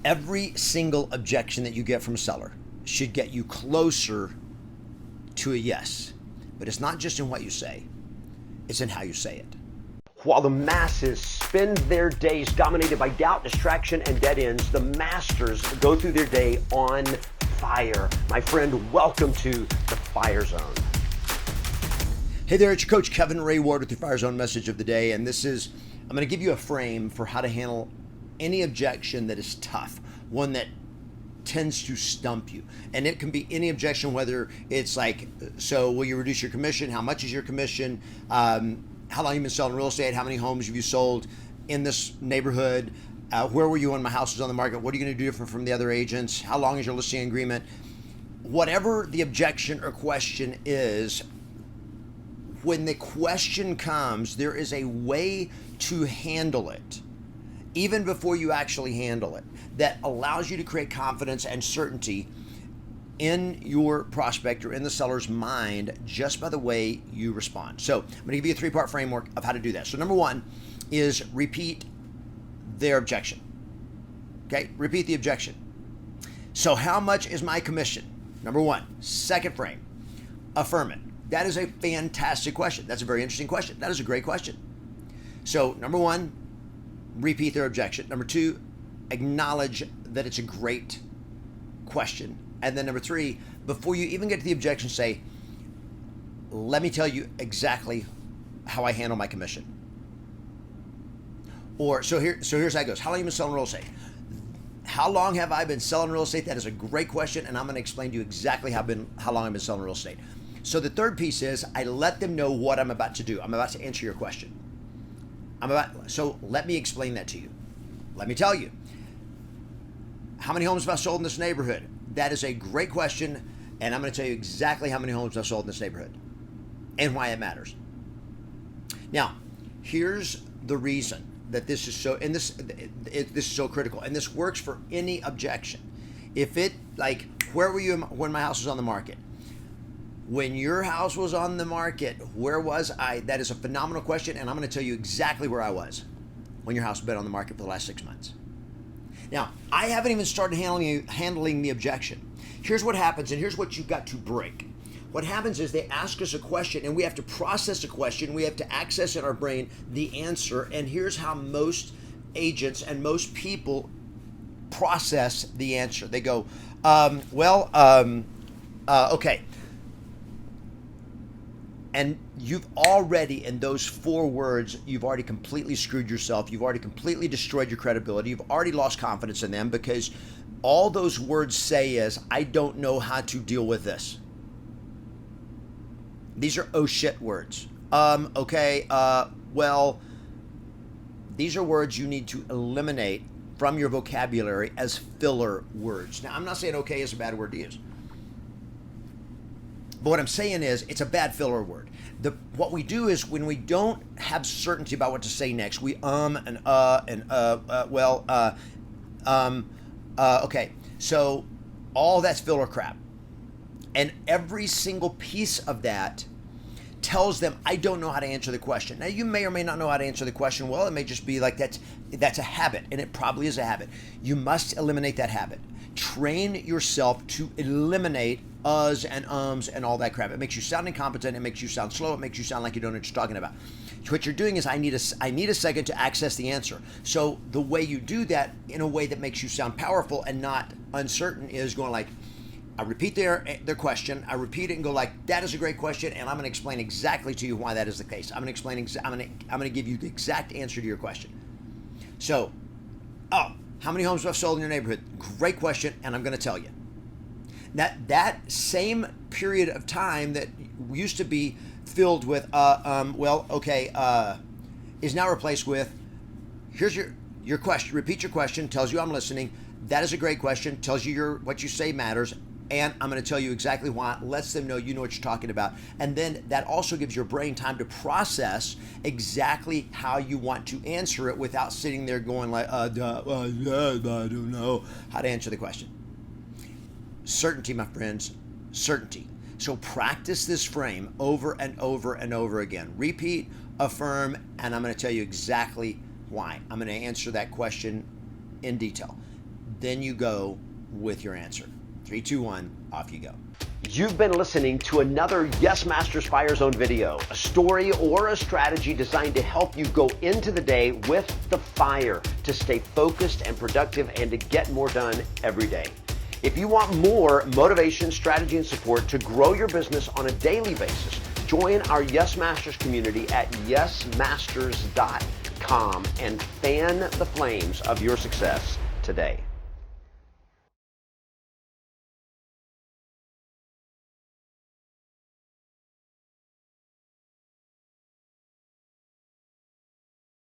Every single objection that you get from a seller should get you closer to a yes. But it's not just in what you say, it's in how you say it. While the masses spend their days dominated by doubt, distraction, and dead ends, the masters go through their day on fire. My friend, welcome to the Fire Zone. Hey there, it's your coach Kevin Ray Ward with your Fire Zone message of the day, and I'm going to give you a frame for how to handle any objection that is tough, one that tends to stump you. And it can be any objection, whether it's like, so will you reduce your commission? How much is your commission? How long have you been selling real estate? How many homes have you sold in this neighborhood? Where were you when my house was on the market? What are you going to do different from the other agents? How long is your listing agreement? Whatever the objection or question is, when the question comes, there is a way to handle it, even before you actually handle it, that allows you to create confidence and certainty in your prospect or in the seller's mind just by the way you respond. So I'm going to give you a three-part framework of how to do that. So number one is repeat their objection. Okay, repeat the objection. So how much is my commission? Number one. Second frame, affirm it. That is a fantastic question. That's a very interesting question. That is a great question. So number one, repeat their objection. Number two, acknowledge that it's a great question. And then number three, before you even get to the objection, say, let me tell you exactly how I handle my commission. Or, so here's how it goes. How long have you been selling real estate? How long have I been selling real estate? That is a great question, and I'm going to explain to you exactly how long I've been selling real estate. So the third piece is I let them know what I'm about to do. I'm about to answer your question. So let me explain that to you. Let me tell you. How many homes have I sold in this neighborhood? That is a great question, and I'm going to tell you exactly how many homes I've sold in this neighborhood and why it matters. Now, here's the reason that this is so, and this is so critical, and this works for any objection. If it, like, where were you when my house was on the market? When your house was on the market, where was I? That is a phenomenal question, and I'm going to tell you exactly where I was when your house has been on the market for the last 6 months. Now, I haven't even started handling the objection. Here's what happens, and here's what you've got to break. What happens is they ask us a question, and we have to process a question. We have to access in our brain the answer, and here's how most agents and most people process the answer. They go, okay. And you've already, in those 4 words, you've already completely screwed yourself. You've already completely destroyed your credibility. You've already lost confidence in them, because all those words say is, I don't know how to deal with this. These are oh shit words. These are words you need to eliminate from your vocabulary as filler words. Now, I'm not saying okay is a bad word to use. But what I'm saying is it's a bad filler word. What we do is when we don't have certainty about what to say next, we okay. So all that's filler crap. And every single piece of that tells them, I don't know how to answer the question. Now, you may or may not know how to answer the question. Well, it may just be like that's a habit, and it probably is a habit. You must eliminate that habit. Train yourself to eliminate uhs and ums and all that crap. It makes you sound incompetent. It makes you sound slow. It makes you sound like you don't know what you're talking about. What you're doing is I need a second to access the answer. So the way you do that in a way that makes you sound powerful and not uncertain is going like, I repeat their question. I repeat it and go like, that is a great question, and I'm going to explain exactly to you why that is the case. I'm going to give you the exact answer to your question. So, how many homes have I sold in your neighborhood? Great question, and I'm going to tell you. That same period of time that used to be filled with is now replaced with, here's your question. Repeat your question. Tells you I'm listening. That is a great question. Tells you what you say matters. And I'm going to tell you exactly why. Lets them know you know what you're talking about. And then that also gives your brain time to process exactly how you want to answer it without sitting there going like, I don't know how to answer the question. Certainty, my friends, certainty. So practice this frame over and over and over again. Repeat, affirm, and I'm going to tell you exactly why. I'm going to answer that question in detail. Then you go with your answer. 3, 2, 1, off you go. You've been listening to another Yes Masters Fire Zone video, a story or a strategy designed to help you go into the day with the fire, to stay focused and productive and to get more done every day. If you want more motivation, strategy, and support to grow your business on a daily basis, join our Yes Masters community at yesmasters.com and fan the flames of your success today.